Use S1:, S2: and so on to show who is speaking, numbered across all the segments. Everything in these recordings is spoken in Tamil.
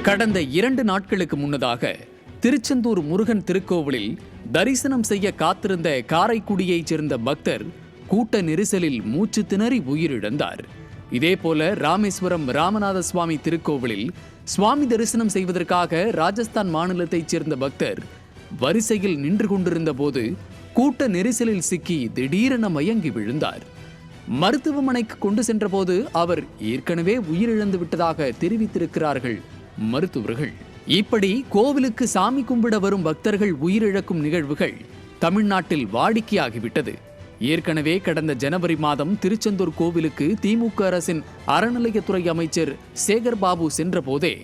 S1: கடந்த 2 நாட்களுக்கு முன்னதாக திருச்செந்தூர் முருகன் திருக்கோவிலில் தரிசனம் செய்ய காத்திருந்த காரைக்குடியைச் சேர்ந்த பக்தர் கூட்ட நெரிசலில் மூச்சு திணறி உயிரிழந்தார். இதேபோல ராமேஸ்வரம் ராமநாத சுவாமி திருக்கோவிலில் சுவாமி தரிசனம் செய்வதற்காக ராஜஸ்தான் மாநிலத்தைச் சேர்ந்த பக்தர் வரிசையில் நின்று கொண்டிருந்த போது கூட்ட நெரிசலில் சிக்கி திடீரென மயங்கி விழுந்தார். மருத்துவமனைக்கு கொண்டு சென்றபோது அவர் ஏற்கனவே உயிரிழந்து விட்டதாக தெரிவித்திருக்கிறார்கள் மருத்துவர்கள். இப்படி கோவிலுக்கு சாமி கும்பிட வரும் பக்தர்கள் உயிரிழக்கும் நிகழ்வுகள் தமிழ்நாட்டில் வாடிக்கையாகிவிட்டது. ஏற்கனவே கடந்த ஜனவரி மாதம் திருச்செந்தூர் கோவிலுக்கு திமுக அரசின் அறநிலையத்துறை அமைச்சர் சேகர்பாபு சென்றபோதே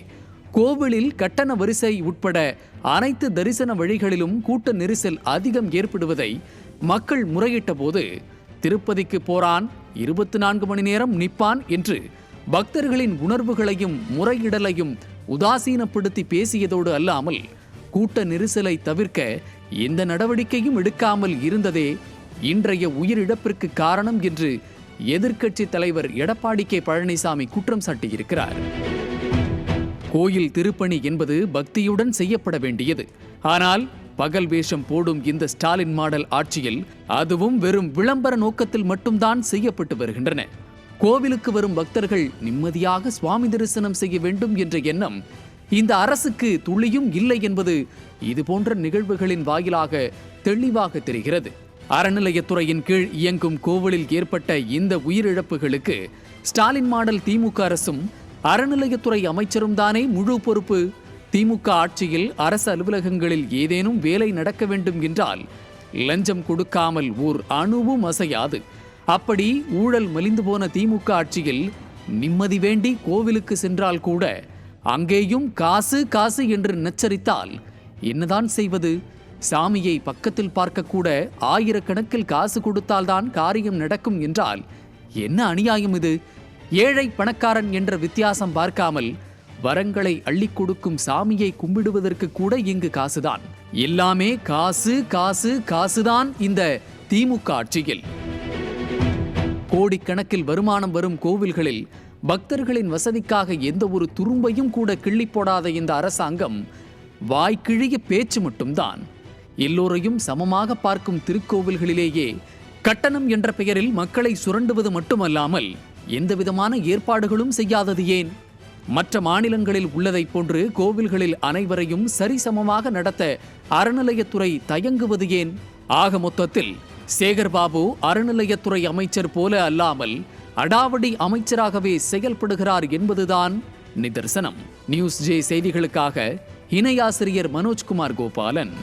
S1: கோவிலில் கட்டண வரிசை உட்பட அனைத்து தரிசன வழிகளிலும் கூட்ட நெரிசல் அதிகம் ஏற்படுவதை மக்கள் முறையிட்ட போது திருப்பதிக்கு போறான் 24 மணி நேரம் நிப்பான் என்று பக்தர்களின் உணர்வுகளையும் முறையிடலையும் உதாசீனப்படுத்தி பேசியதோடு அல்லாமல் கூட்ட நெரிசலை தவிர்க்க எந்த நடவடிக்கையும் எடுக்காமல் இருந்ததே இன்றைய உயிரிழப்பிற்கு காரணம் என்று எதிர்க்கட்சி தலைவர் எடப்பாடி கே பழனிசாமி குற்றம் சாட்டியிருக்கிறார். கோயில் திருப்பணி என்பது பக்தியுடன் செய்யப்பட வேண்டியது. ஆனால் பகல் வேஷம் போடும் இந்த ஸ்டாலின் மாடல் ஆட்சியில் அதுவும் வெறும் விளம்பர நோக்கத்தில் மட்டும்தான் செய்யப்பட்டு வருகின்றன. கோவிலுக்கு வரும் பக்தர்கள் நிம்மதியாக சுவாமி தரிசனம் செய்ய வேண்டும் என்ற எண்ணம் இந்த அரசுக்கு துளியும் இல்லை என்பது இதுபோன்ற நிகழ்வுகளின் வாயிலாக தெளிவாக தெரிகிறது. அறநிலையத்துறையின் கீழ் இயங்கும் கோவிலில் ஏற்பட்ட இந்த உயிரிழப்புகளுக்கு ஸ்டாலின் மாடல் திமுக அரசும் அறநிலையத்துறை அமைச்சரும் தானே முழு பொறுப்பு. திமுக ஆட்சியில் அரசு அலுவலகங்களில் ஏதேனும் வேலை நடக்க வேண்டும் என்றால் லஞ்சம் கொடுக்காமல் ஓர் அணுவும் அசையாது. அப்படி ஊழல் மலிந்து போன திமுக ஆட்சியில் நிம்மதி வேண்டி கோவிலுக்கு சென்றால் கூட அங்கேயும் காசு காசு என்று நச்சரித்தால் என்னதான் செய்வது? சாமியை பக்கத்தில் பார்க்க கூட ஆயிரக்கணக்கில் காசு கொடுத்தால்தான் காரியம் நடக்கும் என்றால் என்ன அநியாயம் இது? ஏழை பணக்காரன் என்ற வித்தியாசம் பார்க்காமல் வரங்களை அள்ளிக் கொடுக்கும் சாமியை கும்பிடுவதற்கு கூட இங்கு காசுதான். எல்லாமே காசு காசு காசுதான் இந்த திமுக ஆட்சியில். கோடிக்கணக்கில் வருமானம் வரும் கோவில்களில் பக்தர்களின் வசதிக்காக எந்த ஒரு துரும்பையும் கூட கிள்ளி போடாத இந்த அரசாங்கம் வாய்க்கிழிய பேச்சு மட்டும்தான். எல்லோரையும் சமமாக பார்க்கும் திருக்கோவில்களிலேயே கட்டணம் என்ற பெயரில் மக்களை சுரண்டுவது மட்டுமல்லாமல் எந்தவிதமான ஏற்பாடுகளும் செய்யாதது ஏன்? மற்ற மாநிலங்களில் உள்ளதைப் போன்று கோவில்களில் அனைவரையும் சரிசமமாக நடத்த அறநிலையத்துறை தயங்குவது ஏன்? ஆக மொத்தத்தில் சேகர்பாபு அறநிலையத்துறை அமைச்சர் போல அல்லாமல் அடாவடி அமைச்சராகவே செயல்படுகிறார் என்பதுதான் நிதர்சனம். நியூஸ் ஜே செய்திகளுக்காக இணையாசிரியர் மனோஜ்குமார் கோபாலன்.